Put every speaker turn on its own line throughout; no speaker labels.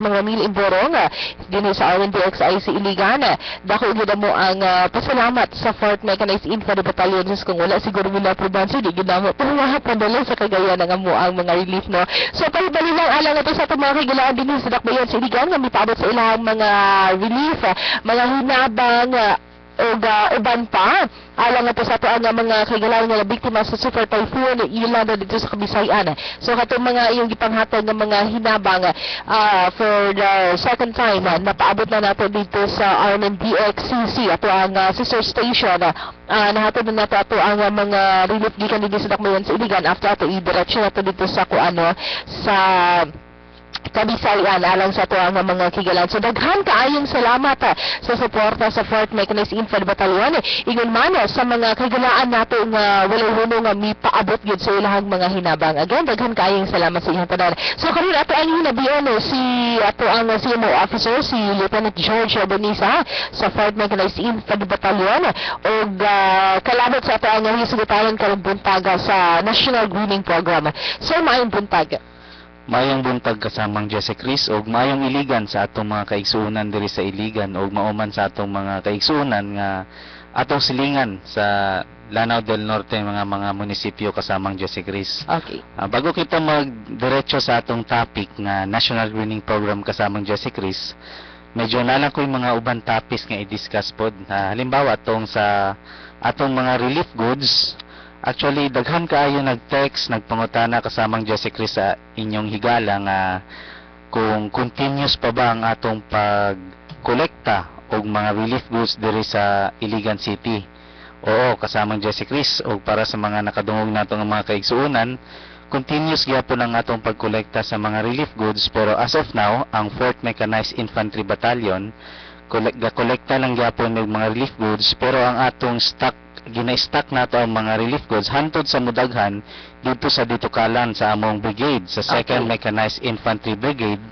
mga mil imborong din sa RNDXI si Iligan. Dako gid mo ang pasalamat sa 4th Mechanized Infantry Battalion kung wala siguro nila probansya di gid mo padala sa Cagayan nga mo ang mga relief no. So pahibali lang alang ito sa mga kagilaan din sa dakbayan si Iligan nga mipaabot sa ilang mga relief, mga hinabang o uban pa alang ito sa ang mga kagalang nga biktima sa Super Typhoon ilan na dito sa Kabisayan. So katong mga iyong gipanghatag ng mga hinabang for the second time napaabot na nato dito sa RMDXCC ato ang sister station nahatod na nato ato ang mga relief gikan dito sa dakbayan sa Iligan after ato i-direction nato dito sa kuano sa Kabisayan alang sa tuwa nga mga kigalan. So daghan kaayong salamat sa suporta sa 4th Mechanized Infantry Battalion. Ingon man sa mga kigalaan nato nga walay huno nga mipaabot gyud sa ilahang mga hinabang. Again, daghan kaayong salamat sa inyong tanan. So karon ato ang hinabion si ato ang CMO officer si Lieutenant George Bonisa sa 4th Mechanized Infantry Battalion og kalabot sa ato ang hisugitanan karong buntaga sa National Greening Program. Sir, maayong buntag.
Mayong buntag kasamang Jesse Chris og mayong iligan sa atong mga kaigsuonan diri sa Iligan og mauman sa atong mga kaigsuonan nga atong silingan sa Lanao del Norte mga munisipyo kasamang Jesse Chris.
Okay.
Bago kita magdiretso sa atong topic nga National Greening Program kasamang Jesse Chris, medyo nalang ko yung mga uban topics nga i-discuss pod. Halimbawa atong sa atong mga relief goods. Actually, daghan kaayo nag-text, nagpangutana kasamang Jesse Chris sa inyong higala nga kung continuous pa ba ang atong pagkolekta og mga relief goods diri sa Iligan City. Oo, kasamang Jesse Chris og para sa mga nakadungog nato nga mga kaigsuonan, continuous gyapon ang atong pagkolekta sa mga relief goods pero as of now, ang 4th Mechanized Infantry Battalion kolekta lang gyapon og mga relief goods pero ang atong gina-stock nato ang mga relief goods hantod sa mudaghan dito sa Ditukalan sa among brigade sa 2nd Mechanized Infantry Brigade.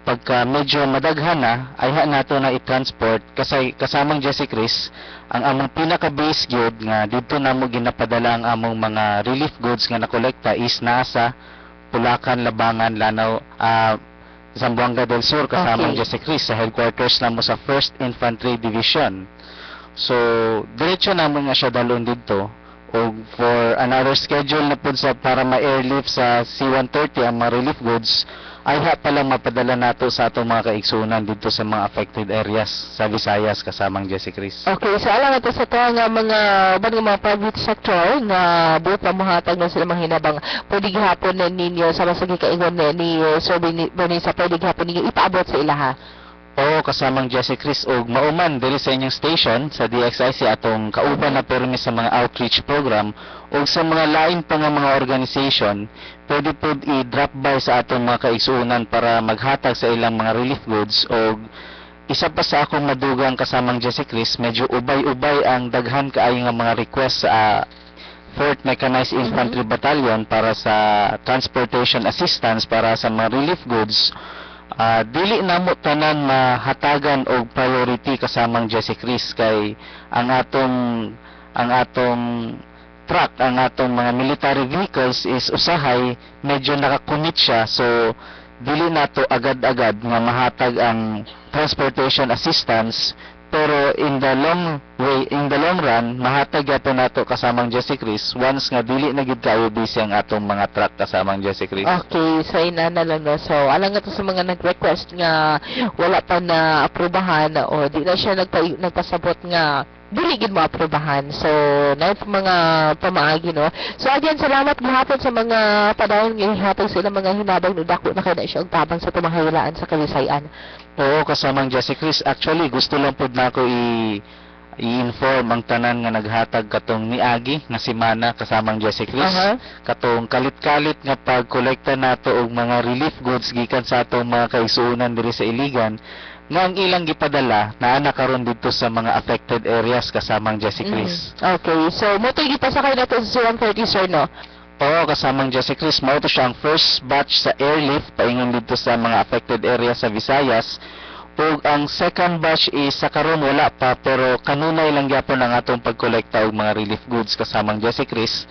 Pagka medyo madaghan na ay nato na i-transport kasi kasamang Jesse Chris ang among pinaka base gyud nga dito namo ginapadala ang among mga relief goods nga nakolekta is nasa Pulacan, Labangan, Lanao, Zamboanga del Sur kasamang Jesse Chris sa headquarters namo sa 1st Infantry Division. So, diretso naman nga siya dalon dito o for another schedule na po sa para ma-airlift sa C-130 ang mga relief goods ay palang mapadala nato sa atong mga kaigsunan dito sa mga affected areas sa Visayas kasamang Jesse Chris.
Okay, so alam ito sa ito nga mga private sector nga buot na muhatag na sila mga hinabang pwede gihapon ninyo sa masagi kaingon ni Sir Bonisa pwede gihapon ninyo ipaabot sa ilaha.
Oo, kasamang Jesse Chris og mauman diri sa inyong station sa DXIC atong kauban na permis sa mga outreach program og sa mga lain pa nga mga organization pwede pod i-drop by sa atong mga kaigsuonan para maghatag sa ilang mga relief goods og isa pa sa akong madugang kasamang Jesse Chris medyo ubay-ubay ang daghan kaayo nga mga request sa 4th Mechanized Infantry Battalion para sa transportation assistance para sa mga relief goods. Dili namo tanan mahatagan og priority kasamang Jesse Chris kay ang atong truck, ang atong mga military vehicles is usahay medyo nakakumit siya so dili nato agad-agad nga mahatag ang transportation assistance pero in the long run mahatag gyapon nato kasamang Jesse Chris once nga dili na gid kayo busy ang atong mga truck kasamang Jesse Chris.
Okay, so ina na lang no. So alang nga to sa mga nag-request nga wala pa na aprobahan o di na siya nagpasabot nga dili gid mo aprobahan. So na mga pamaagi no. So again salamat gihapon sa mga padayon nga ihatag sila mga hinabang no dako na kay na siya og tabang sa pamahalaan sa Kabisayan.
Oo, kasamang Jesse Chris. Actually, gusto lang po na ako i-inform ang tanan nga naghatag katong niagi nga si Mana kasamang Jesse Chris. Katong kalit-kalit nga pagkolekta nato og mga relief goods gikan sa atong mga kaigsuonan diri sa Iligan nga ang ilang gipadala naa na karon dito sa mga affected areas kasamang Jesse Chris.
Okay, so mo tay gipasakay nato sa 130 sir no.
Oo, kasamang Jesse Chris, mao to siya ang first batch sa airlift paingon dito sa mga affected area sa Visayas. Ug ang second batch is sa karon wala pa pero kanunay lang gyapon ang atong pagkolekta og mga relief goods kasamang Jesse Chris.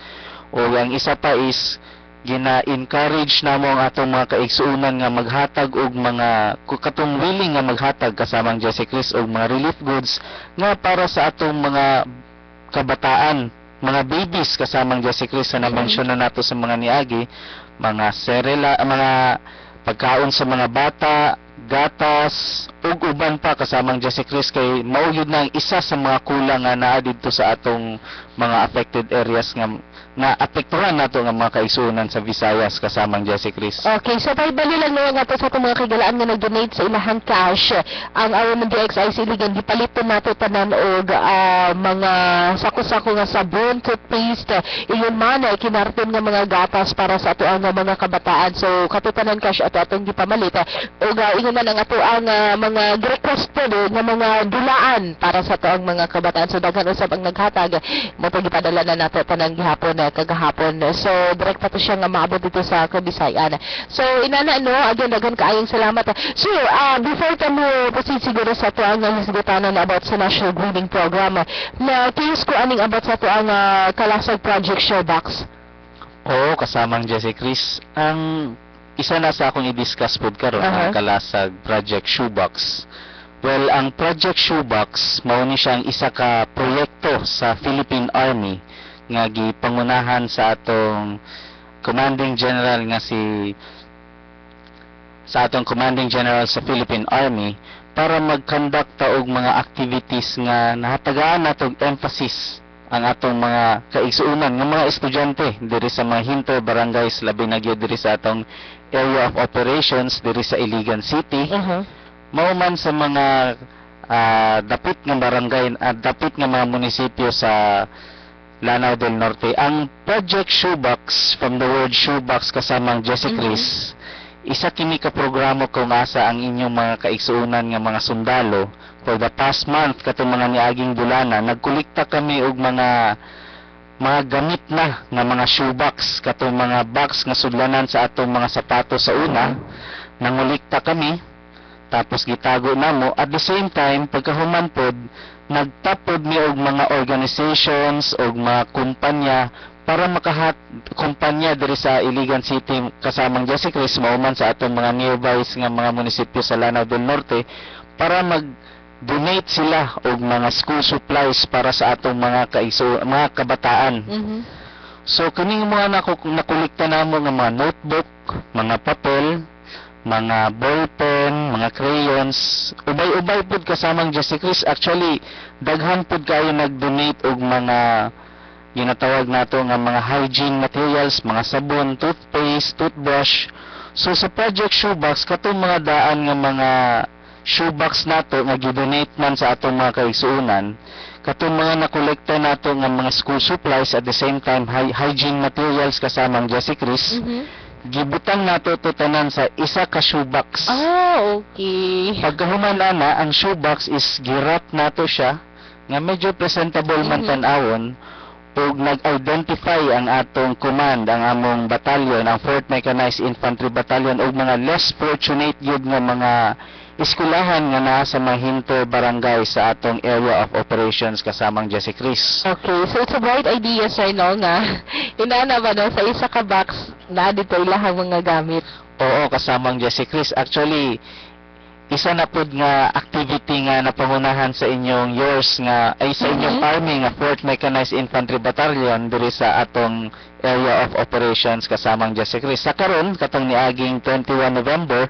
Ug ang isa pa is gina-encourage namo ang atong mga kaigsuonan nga maghatag og mga katong willing nga maghatag kasamang Jesse Chris og mga relief goods nga para sa atong mga kabataan, mga babies kasamang Jesse Chris na na-mention na nato sa mga niagi, mga mga pagkaon sa mga bata, gatas, ug uban pa kasamang Jesse Chris kay mao gyud na ang isa sa mga kulang nga naa didto sa atong mga affected areas nga apektuhan nato nga mga kaigsuonan sa Visayas kasamang Jesse Chris.
Okay, so tayo bali lang nga po sa itong mga kagalaan nga nag-donate sa ilahang cash. Ang aron ng DXIC Iligan, gipaliton nato tanan og mga sako-sako nga sabon, toothpaste, iyon man ay kinarton nga mga gatas para sa ato ang mga kabataan. So katutanan cash ato atong gipamalit. Og ingon man ang ato ang mga request po nga mga dulaan para sa ato ang mga kabataan. So daghan usab ang naghatag mo pagipadala na nato tanan gihapon kagahapon. So direct pa to siya nga maabot dito sa Kabisayan. So inana again daghan kaayong salamat. So before ta mo proceed siguro sa to ang hisgutanan about sa National Greening Program, na curious ko aning about sa to ang Kalasag Project Showbox.
Oo, kasamang Jesse Chris, ang isa na sa akong i-discuss pod karon ang Kalasag Project Shoebox. Well, ang Project Shoebox mao ni siyang isa ka proyekto sa Philippine Army nga gipangunahan sa atong Commanding General sa Philippine Army para mag-conduct og mga activities nga nahatagaan natog emphasis ang atong mga kaigsuonan nga mga estudyante diri sa mga hinter barangays, labi na gyud diri sa atong area of operations diri sa Iligan City. Mao man sa mga dapit nga barangay at dapit nga mga munisipyo sa Lanao del Norte. Ang Project Shoebox, from the word shoebox kasamang Jesse Chris, isa kini ka programa kung asa ang inyong mga kaigsuonan nga mga sundalo. For the past month katong mga niaging bulana, nagkolekta kami og mga gamit na nga mga shoebox, katong mga box nga sudlanan sa atong mga sapatos sa una. Nangolikta kami, tapos gitago namo. At the same time, pagkahuman pod, nagtapod mi og mga organizations og mga kumpanya para kumpanya diri sa Iligan City kasamang Jesse Chris, mauman sa atong mga nearby nga mga munisipyo sa Lanao del Norte, para mag-donate sila og mga school supplies para sa atong mga kabataan. So kining mga nakolekta namo nga mga notebook, mga papel, mga ballpen, mga crayons, ubay-ubay pud kasamang Jesse Chris. Actually, daghan pud kayo nag-donate og mga ginatawag nato nga mga hygiene materials, mga sabon, toothpaste, toothbrush. So sa Project Shoebox, katong mga daan nga mga shoebox nato nga gi-donate man sa atong mga kaigsuonan, katong mga nakolekta nato nga mga school supplies, at the same time hygiene materials kasamang Jesse Chris, gibutang nato to tanan sa isa ka shoebox.
Okay.
Pagkahuman ana, ang shoebox is girap nato siya nga medyo presentable man tan-awon, ug nag-identify ang atong command, ang among batalyon, ang 4th Mechanized Infantry Battalion, ug mga less fortunate yun nga mga eskwelahan nga naa sa mga hinter barangay sa atong area of operations kasamang Jesse Chris.
Okay, so it's a bright idea, sir, no, nga inana ba no, sa isa ka box na dito ilahang mga gamit.
Oo, kasamang Jesse Chris. Actually, isa na pod nga activity nga napangunahan sa inyong sa inyong army nga 4th Mechanized Infantry Battalion diri sa atong area of operations kasamang Jesse Chris. Sa karon katong niaging 21 November,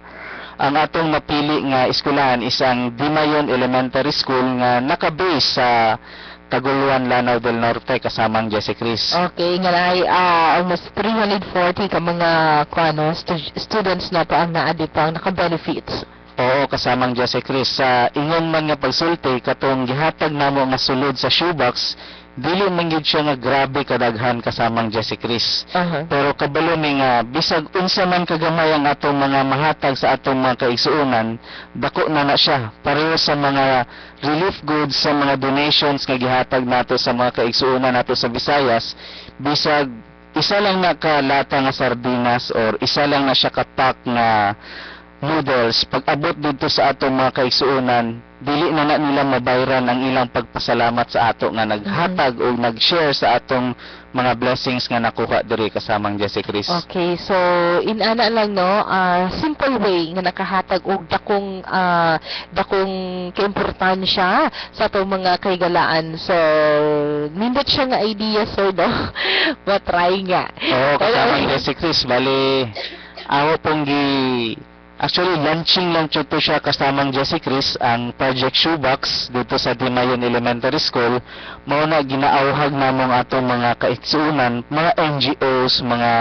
ang atong napili nga eskwelahan isang Dimayon Elementary School nga naka-base sa Taguluan, Lanao del Norte kasamang Jesse Chris.
Okay, nga ay almost 340 ka mga students na to ang naa dito ang naka-benefits.
Oo, kasamang Jesse Chris. Sa ingon man nga pagsulti, katong gihatag namo nga sulod sa shoebox, dili man gyud siya nga grabe kadaghan kasamang Jesse Chris. Pero kabalo mi nga bisag unsa man kagamay ang atong mga mahatag sa atong mga kaigsuonan, dako na siya pareho sa mga relief goods, sa mga donations nga gihatag nato sa mga kaigsuonan nato sa Visayas. Bisag isa lang na ka lata nga sardinas or isa lang na siya ka pack nga noodles, pag abot dito sa atong mga kaigsuonan, dili na nila mabayran ang ilang pagpasalamat sa ato nga naghatag o nag-share sa atong mga blessings nga nakuha diri kasamang Jesse Chris.
Okay, so inana lang no, simple way nga nakahatag og dakong kaimportansya sa atong mga kaigalaan. So nindot siya nga idea sir no. Matry nga.
Oo, kasamang Jesse Chris, bali ako pong actually, launching lang to siya kasamang Jesse Chris, ang Project Shoebox dito sa Dimayon Elementary School. Mao na ginaawhag namong atong mga kaigsuunan, mga NGOs, mga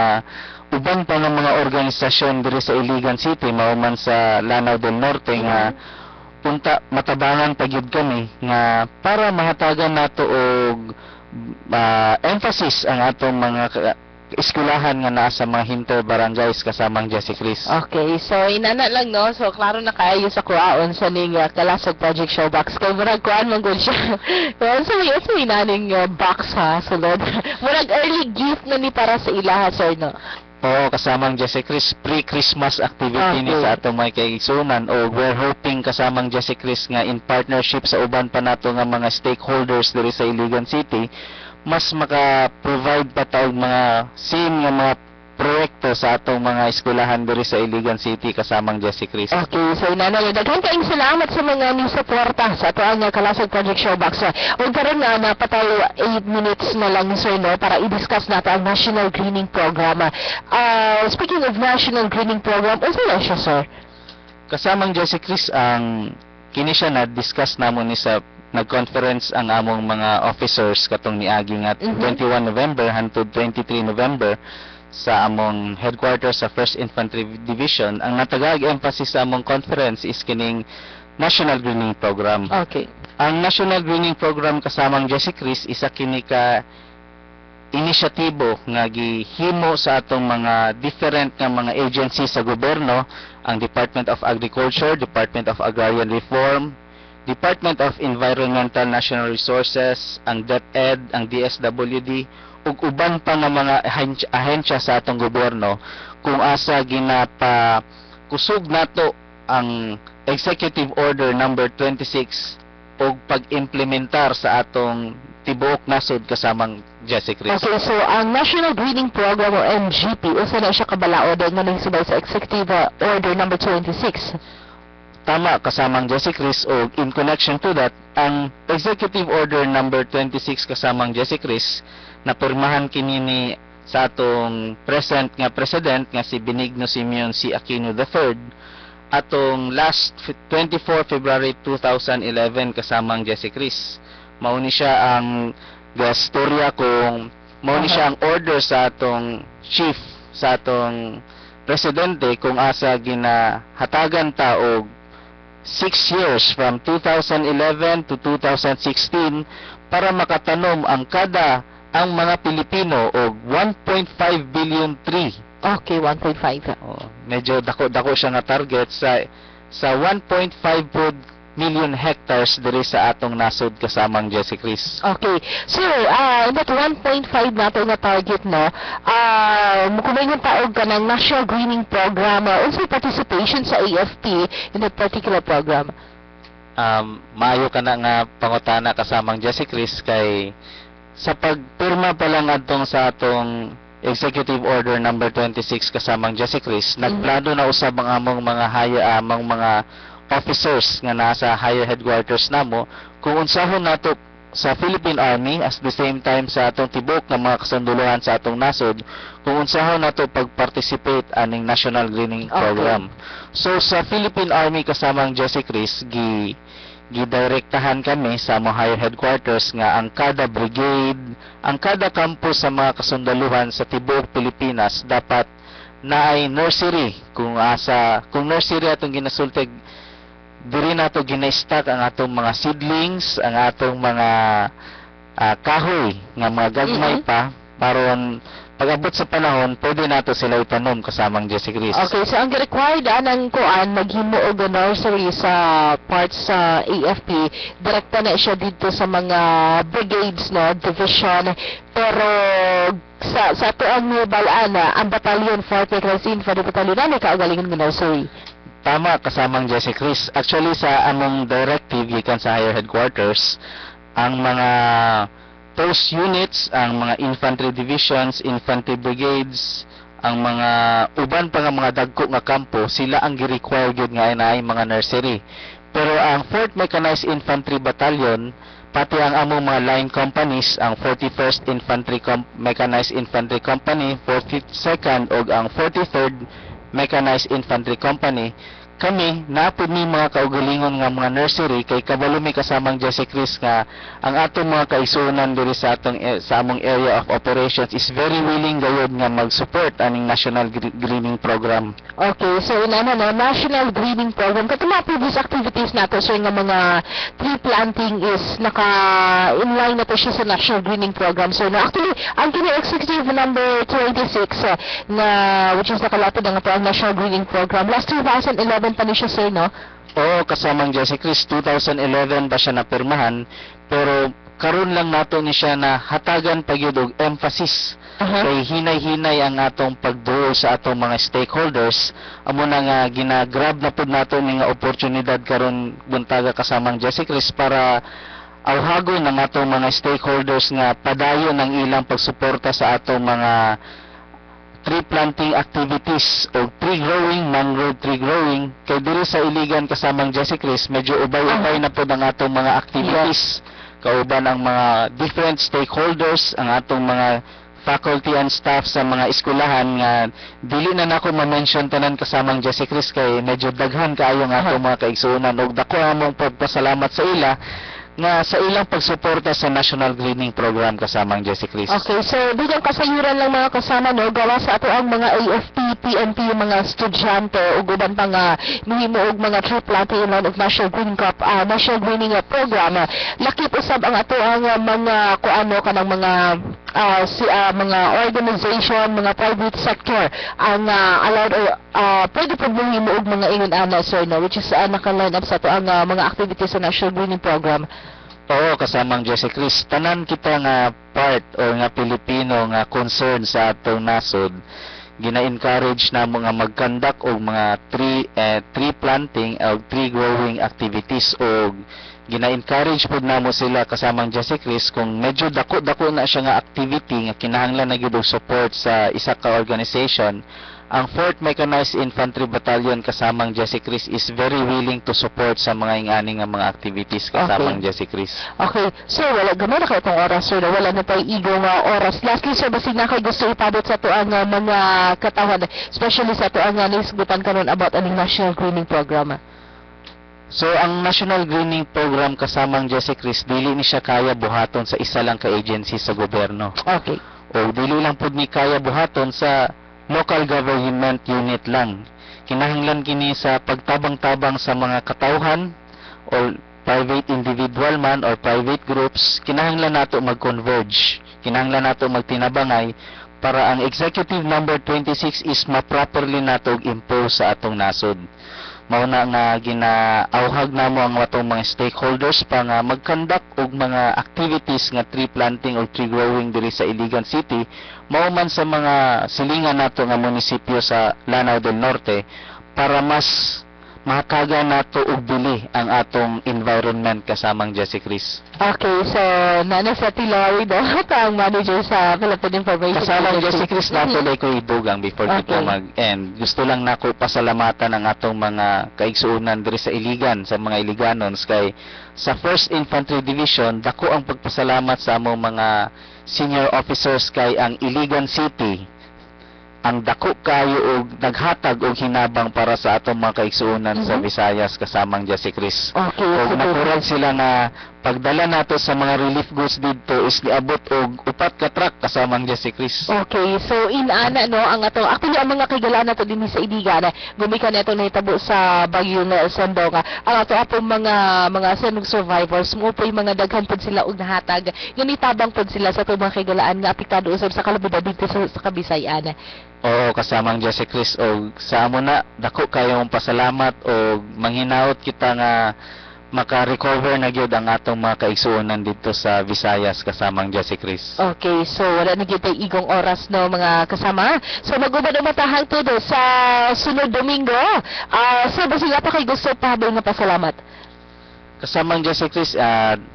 uban pa ng mga organisasyon diri sa Iligan City, mao man sa Lanao del Norte nga punta matabangan pagyud kami nga para mahatagan nato og emphasis ang atong mga eskwelahan nga naa sa mga hinter barangays kasamang Jesse Chris.
Okay, so inana lang no. So klaro na kaayo sa kuaon sa ning Kalasag Project Showbox. Kay murag kuan man gud siya. So may inaning box ha sulod. Murag early gift na ni para sa ilaha sir no.
Oo, kasamang Jesse Chris, pre-Christmas activity ni sa atong mga kaigsunan, o we're hoping kasamang Jesse Chris nga in partnership sa uban pa nato nga mga stakeholders diri sa Iligan City, mas maka-provide pa taog mga same nga mga proyekto sa atong mga eskwelahan diri sa Iligan City kasamang Jesse Chris.
Okay, so inanay, daghang kaayong salamat sa mga ni-suporta sa ato ang Kalasag Project Showbox. O karon nga napatayo 8 minutes na lang sir no para i-discuss nato ang National Greening Program. Speaking of National Greening Program, ano siya sir?
Kasamang Jesse Chris, ang kini siya na-discuss namon ni sa nag-conference ang among mga officers katong niagi nga 21 November hangtod 23 November sa among headquarters sa 1st Infantry Division. Ang natagag emphasis sa among conference is kining National Greening Program.
Okay.
Ang National Greening Program kasamang Jesse Chris isa kini ka inisyatibo nga gihimo sa atong mga different nga mga agencies sa gobyerno, ang Department of Agriculture, Department of Agrarian Reform, Department of Environmental National Resources, ang DepEd, ang DSWD, ug uban pa nga mga ahensya sa atong gobyerno kung asa ginapa kusog nato ang Executive Order number 26 og pag-implementar sa atong tibuok nasod kasamang Jesse Chris.
Okay, so ang National Greening Program o MGP, usa na siya kabalaod nga nagsubay sa Executive Order number 26.
Tama kasamang Jesse Chris, o in connection to that, ang Executive Order number 26 kasamang Jesse Chris na pirmahan kini ni sa atong present nga president nga si Benigno Simeon C. Aquino III atong last 24 February 2011 kasamang Jesse Chris. Mao ni siya ang gastorya kung mao ni siya ang order sa atong chief sa atong presidente kung asa ginahatagan ta og 6 years from 2011 to 2016 para makatanom ang mga Pilipino og 1.5 billion tree.
Okay, 1.5.
Medyo dako siya nga target sa 1.5 million hectares diri sa atong nasod kasamang Jesse Chris.
Okay. So, in that 1.5 nato nga target no, mukumayon taog ka ng National Greening Program, also participation sa AFP in that particular program.
Maayo ka na nga pangutana kasamang Jesse Chris kay sa pagpirma pa lang adtong sa atong Executive Order number 26 kasamang Jesse Chris, nagplano na usab ang among mga officers nga nasa higher headquarters namo kung unsahon nato sa Philippine Army as the same time sa atong tibok nga mga kasunduluhan sa atong nasod kung unsahon nato pag-participate aning National Greening Program. So sa Philippine Army kasamang Jesse Chris, gidirektahan kami sa mga higher headquarters nga ang kada brigade, ang kada campus sa mga kasundaluhan sa tibuok Pilipinas dapat naay nursery kung nursery atong ginasultig diri nato gina-stack ang atong mga seedlings, ang atong mga kahoy nga mga gagmay pa paron pag-abot sa panahon pwede nato sila itanom kasamang Jesse Chris.
Okay, so ang required anang kuan maghimo og nursery sa parts sa AFP, direkta na siya dito sa mga brigades no, division, pero sa ato ang balaan ang batalyon 4th Mechanized Infantry Battalion na kaugalingon ng nursery.
tama kasamang Jesse Chris. Actually sa among directive gikan sa higher headquarters, ang mga post units, ang mga infantry divisions, infantry brigades, ang mga uban pa nga mga dagko nga kampo, sila ang gi-require gyud nga ay mga nursery. Pero ang 4th Mechanized Infantry Battalion, pati ang among mga line companies, ang 41st Mechanized Infantry Company, 42nd ug ang 43rd Mechanized Infantry Company, kami naapod mi mga kaugalingon nga mga nursery kay kabalo mi kasamang Jesse Chris nga ang atong mga kaigsuonan diri sa among area of operations is very willing gayud nga mag-support aning National Greening Program.
Okay, so inana no, National Greening Program. Kato mga previous activities nato sir nga mga tree planting is naka-inline na to siya sa National Greening Program. So no, actually, ang kini-executive number 26 na which is nakalatod nga po ang National Greening Program. Last 2011 pa ni siya sir, no?
Oo, kasamang Jesse Chris, 2011 ba siya napirmahan, pero karon lang nato ni siya na hatagan pagyud og emphasis. Kay hinay-hinay ang atong pagduol sa atong mga stakeholders, amo na nga ginagrab na pud nato ni nga oportunidad karon buntaga kasamang Jesse Chris para awhagon ng atong mga stakeholders nga padayon ang ilang pagsuporta sa atong mga tree planting activities o tree growing, mangrove tree growing. Kay diri sa Iligan kasamang Jesse Chris, medyo ubay-ubay na po ang atong mga activities. Kauban ang mga different stakeholders, ang atong mga faculty and staff sa mga eskwelahan nga dili na nako ma-mention tanan kasamang Jesse Chris kay medyo daghan kaayo nga atong mga kaigsuonan ug dako among pagpasalamat sa ila nga sa ilang pagsuporta sa National Greening Program kasamang Jesse Chris.
Okay, so bilang kasayuran lang mga kasama no, gawa sa ato ang mga AFP, PNP, mga estudyante ug uban pa nga mihimo og mga tree planting line of National Greening Program. Lakip usab ang ato ang mga kuano kanang mga mga organization, mga private sector ang allowed or pwede po mong og mga ingon ana sir no, which is naka-line up sa ato ang mga activities sa National Greening Program.
Oo, kasamang Jesse Chris, tanan kita nga part or nga Pilipino nga concern sa atong nasod, gina-encourage na mga mag-conduct og mga tree planting o tree growing activities o gina-encourage pud namo sila kasamang Jesse Chris kung medyo dako-dako na siya nga activity nga kinahanglan na gyud og support sa isa ka organization. Ang 4th Mechanized Infantry Battalion kasamang Jesse Chris is very willing to support sa mga ingani nga mga activities kasamang Jesse Chris.
Okay, so wala gamay na kayo itong oras sir, wala na tayo igo nga oras. Lastly sir, basig na kayo gusto ipabot sa ito ang mga katawan, especially sa ito ang nisgutan karon about aning National Greening Program.
So ang National Greening Program kasamang Jesse Chris, dili ni siya kaya buhaton sa isa lang ka agency sa gobyerno.
Okay.
O dili lang pud ni kaya buhaton sa local government unit lang. Kinahanglan kini sa pagtabang-tabang sa mga katawhan or private individual man or private groups. Kinahanglan nato mag-converge. Kinahanglan nato magtinabangay para ang executive number 26 is ma-properly nato impose sa atong nasod. Mao na nga ginaawhag namo ang atong mga stakeholders pa nga mag-conduct og mga activities nga tree planting or tree growing diri sa Iligan City, mao man sa mga silingan nato nga munisipyo sa Lanao del Norte para mas makaga nato og bili ang atong environment kasamang Jesse Chris.
Okay, so nana sa Tilaway do ang manager sa Philippine Information
kasamang Jesse Chris nato lay ko idugang before kita mag-end. Gusto lang nako pasalamatan ang atong mga kaigsuonan diri sa Iligan, sa mga Iliganons kay sa 1st Infantry Division dako ang pagpasalamat sa among mga senior officers kay ang Iligan City ang dako kayo og naghatag og hinabang para sa atong mga kaigsuonan sa Visayas kasamang Jesse Chris.
Okay,
og nakuran sila na pagdala nato sa mga relief goods didto is niabot og 4 ka truck kasamang Jesse Chris.
Okay, so inana no ang ato actually ang mga kaigalaan nato dinhi sa Iligan gumikan nato nahitabo sa bagyo nga Sando nga ang ato apong mga sunog survivors mo po mga daghan pud sila og nahatag ganitabang pud sila sa atong mga kaigalaan nga apektado usab sa kalabudad dito sa Kabisayan.
Oo, kasamang Jesse Chris og sa amo na dako kayong pasalamat og manghinaot kita nga maka-recover na gyud ang atong mga kaigsuonan dito sa Visayas kasamang Jesse Chris.
Okay, so wala na kita igong oras no mga kasama. So magubad ang matahang todo sa sunod Domingo. So basi nga pa kay gusto pa nga pasalamat.
Kasamang Jesse Chris,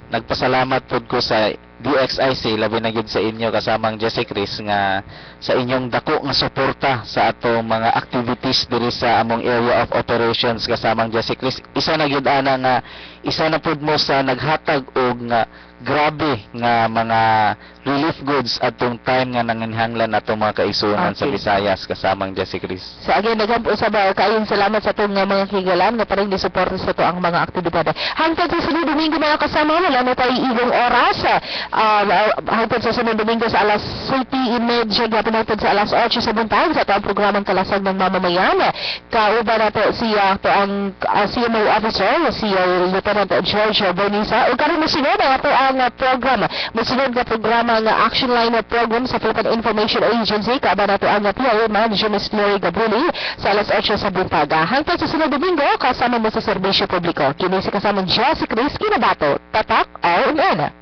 nagpasalamat pod ko sa DXIC labi na gyud sa inyo kasamang Jesse Chris nga sa inyong dako nga suporta sa atong mga activities diri sa among area of operations kasamang Jesse Chris. Isa na gyud ana nga isa na pod mo sa naghatag og nga grabe nga mga relief goods atong time nga nanginhanglan atong mga kaigsuonan sa
Okay.
Visayas kasamang Jesse Chris.
So again, nagampo sa ba kayong salamat sa itong mga higalan na parang disuporta sa ito ang mga aktibidad. Hangtod sa sunod Domingo mga kasama, wala na tayo igong oras. Hangtod sa sunod Domingo sa alas 7:30, gapon natin sa alas 8 sa buntag sa ito ang programang Kalasag ng Mamamayan. Kauba na to siya to ang CMO officer, si Lieutenant George Bonisa. O karon masunod na ito ang program. Masunod na programa nga action line na program sa Philippine Information Agency. Kaaba na ito ang PIO Manager Ms. Glory Gabruli sa alas 8 sa buntag. Hangtod sa sunod Domingo, kasama mo sa serbisyo publiko. Kini si kasamang Jesse Chris Kinabato. Tatak, all in.